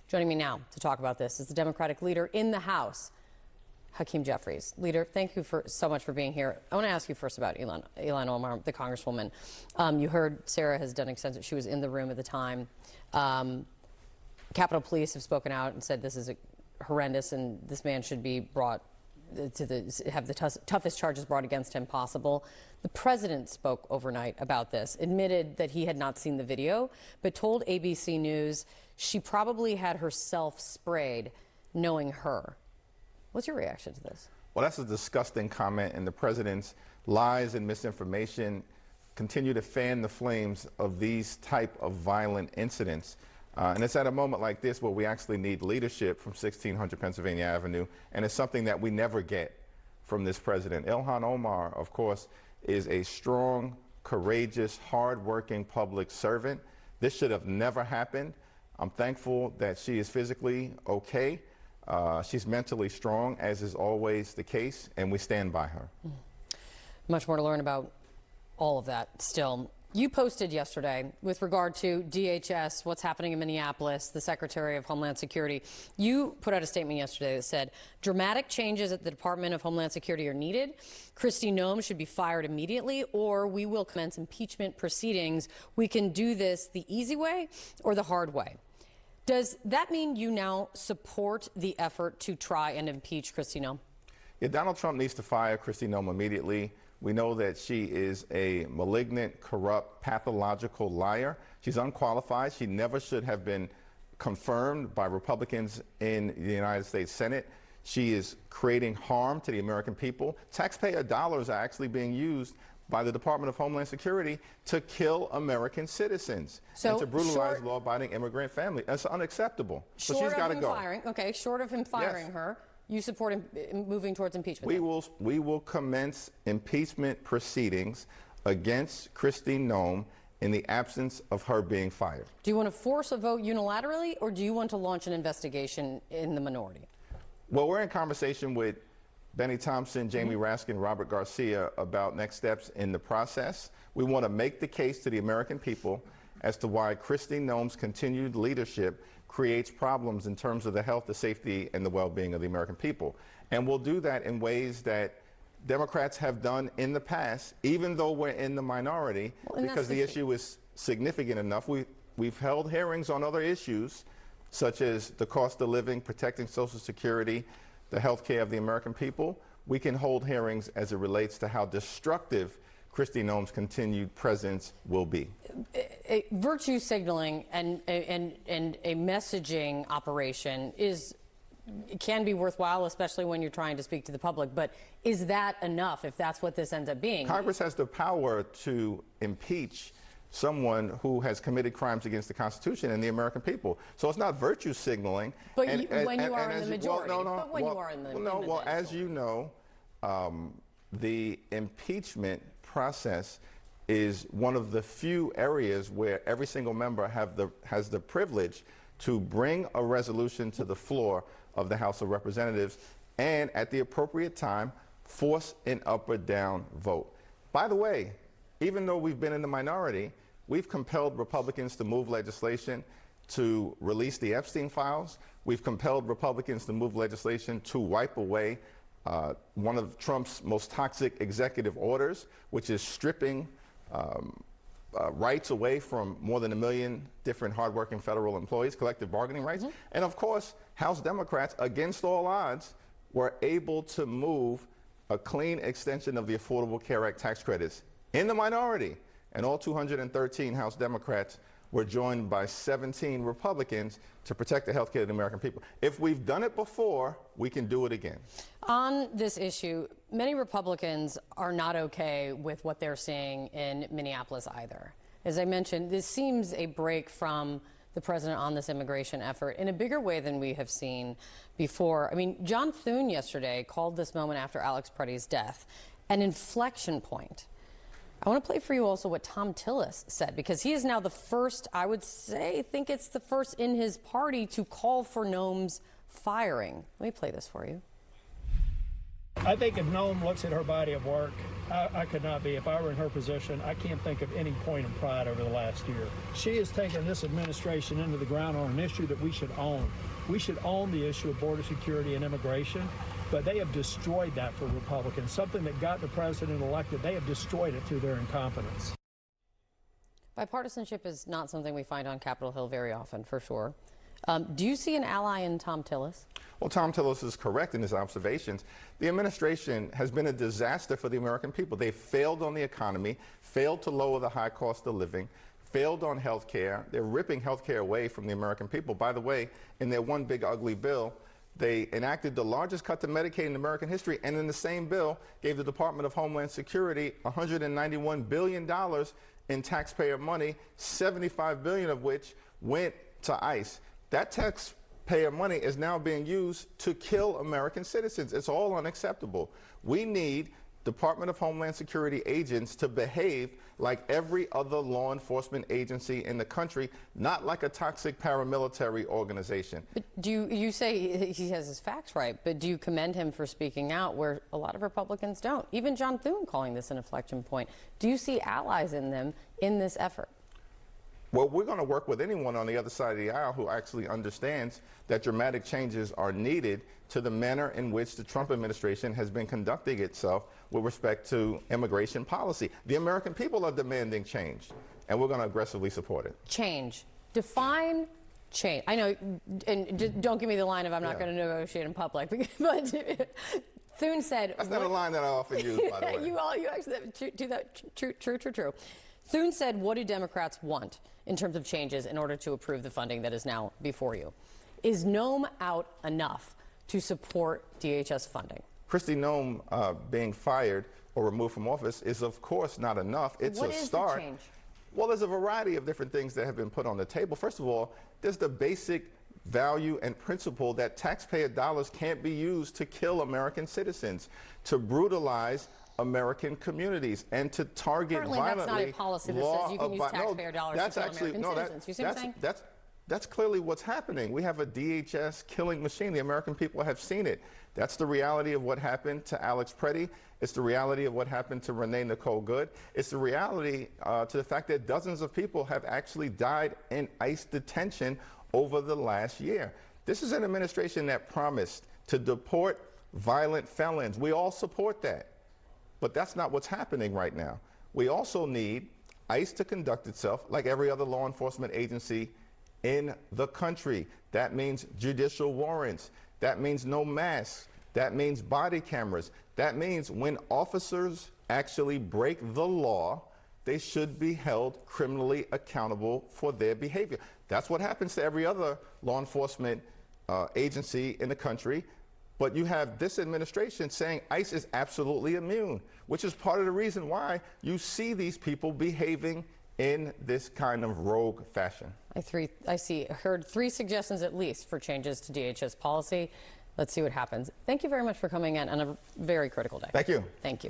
Joining me now to talk about this is the Democratic leader in the House, Hakeem Jeffries. Leader, thank you so much for being here. I want to ask you first about Ilhan Omar, the Congresswoman. You heard Sarah has done extensive. She was in the room at the time. Capitol Police have spoken out and said this is horrendous, and this man should be brought to have the toughest charges brought against him possible. The president spoke overnight about this, admitted that he had not seen the video, but told ABC News she probably had herself sprayed, knowing her. What's your reaction to this? Well, that's a disgusting comment, and the president's lies and misinformation continue to fan the flames of these type of violent incidents. And it's at a moment like this where we actually need leadership from 1600 Pennsylvania Avenue, and it's something that we never get from this president. Ilhan Omar, of course, is a strong, courageous, hardworking public servant. This should have never happened. I'm thankful that she is physically okay. She's mentally strong, as is always the case, and we stand by her. Much more to learn about all of that still. You posted yesterday with regard to DHS, what's happening in Minneapolis, the Secretary of Homeland Security. You put out a statement yesterday that said dramatic changes at the Department of Homeland Security are needed. Kristi Noem should be fired immediately, or we will commence impeachment proceedings. We can do this the easy way or the hard way. Does that mean you now support the effort to try and impeach Kristi Noem? Yeah, Donald Trump needs to fire Kristi Noem immediately. We know that she is a malignant, corrupt, pathological liar. She's unqualified. She never should have been confirmed by Republicans in the United States Senate. She is creating harm to the American people. Taxpayer dollars are actually being used by the Department of Homeland Security to kill American citizens and to brutalize law-abiding immigrant families. That's unacceptable. So she's got to go. Short of him firing her, you support him moving towards impeachment? We will commence impeachment proceedings against Kristi Noem in the absence of her being fired. Do you want to force a vote unilaterally, or do you want to launch an investigation in the minority? Well, we're in conversation with Benny Thompson, Jamie Raskin, Robert Garcia about next steps in the process. We want to make the case to the American people as to why Kristi Noem's continued leadership creates problems in terms of the health, the safety, and the well-being of the American people. And we'll do that in ways that Democrats have done in the past, even though we're in the minority, because the issue is significant enough. We've held hearings on other issues, such as the cost of living, protecting Social Security, the health care of the American people. We can hold hearings as it relates to how destructive Kristi Noem's continued presence will be. Virtue signaling and a messaging operation can be worthwhile, especially when you're trying to speak to the public. But is that enough if that's what this ends up being? Congress has the power to impeach someone who has committed crimes against the Constitution and the American people. So it's not virtue signaling. But when you are in the majority. Well, as you know, the impeachment process is one of the few areas where every single member has the privilege to bring a resolution to the floor of the House of Representatives and at the appropriate time force an up or down vote. By the way, even though we've been in the minority, we've compelled Republicans to move legislation to release the Epstein files. We've compelled Republicans to move legislation to wipe away one of Trump's most toxic executive orders, which is stripping rights away from more than 1 million different hardworking federal employees, collective bargaining rights. And of course, House Democrats, against all odds, were able to move a clean extension of the Affordable Care Act tax credits in the minority. And all 213 House Democrats were joined by 17 Republicans to protect the health care of the American people. If we've done it before, we can do it again. On this issue, many Republicans are not okay with what they're seeing in Minneapolis either. As I mentioned, this seems a break from the president on this immigration effort in a bigger way than we have seen before. I mean, John Thune yesterday called this moment after Alex Preddy's death an inflection point. I want to play for you also what Tom Tillis said, because he is now the first, I think it's the first in his party to call for Noem's firing. Let me play this for you. I think if Noem looks at her body of work, I could not be. If I were in her position, I can't think of any point of pride over the last year. She has taken this administration into the ground on an issue that we should own. We should own the issue of border security and immigration, but they have destroyed that for Republicans. Something that got the president elected, they have destroyed it through their incompetence. Bipartisanship is not something we find on Capitol Hill very often, for sure. Do you see an ally in Tom Tillis? Well, Tom Tillis is correct in his observations. The administration has been a disaster for the American people. They failed on the economy, failed to lower the high cost of living, failed on health care. They're ripping health care away from the American people. By the way, in their one big ugly bill, they enacted the largest cut to Medicaid in American history, and in the same bill gave the Department of Homeland Security $191 billion in taxpayer money, $75 billion of which went to ICE. That taxpayer money is now being used to kill American citizens. It's all unacceptable. We need Department of Homeland Security agents to behave like every other law enforcement agency in the country, not like a toxic paramilitary organization. But you say he has his facts right, but do you commend him for speaking out where a lot of Republicans don't? Even John Thune calling this an inflection point. Do you see allies in them in this effort? Well, we're going to work with anyone on the other side of the aisle who actually understands that dramatic changes are needed to the manner in which the Trump administration has been conducting itself with respect to immigration policy. The American people are demanding change, and we're going to aggressively support it. Change. Define change. I know, and don't give me the line of I'm not going to negotiate in public, but Thune said... That's not a line that I often use, by the way. You actually do that. True. Thune said, what do Democrats want in terms of changes in order to approve the funding that is now before you? Is Noem out enough to support DHS funding? Kristi Noem being fired or removed from office is, of course, not enough. It's a start. What is the change? Well, there's a variety of different things that have been put on the table. First of all, there's the basic value and principle that taxpayer dollars can't be used to kill American citizens, to brutalize American communities, and to target violently. That's not a policy that says you can use taxpayer dollars to kill American citizens. You see what I'm saying? That's clearly what's happening. We have a DHS killing machine. The American people have seen it. That's the reality of what happened to Alex Preddy. It's the reality of what happened to Renee Nicole Good. It's the reality to the fact that dozens of people have actually died in ICE detention over the last year. This is an administration that promised to deport violent felons. We all support that. But that's not what's happening right now. We also need ICE to conduct itself like every other law enforcement agency in the country. That means judicial warrants. That means no masks. That means body cameras. That means when officers actually break the law, they should be held criminally accountable for their behavior. That's what happens to every other law enforcement agency in the country. But you have this administration saying ICE is absolutely immune, which is part of the reason why you see these people behaving in this kind of rogue fashion. I heard 3 suggestions at least for changes to DHS policy. Let's see what happens. Thank you very much for coming in on a very critical day. Thank you. Thank you.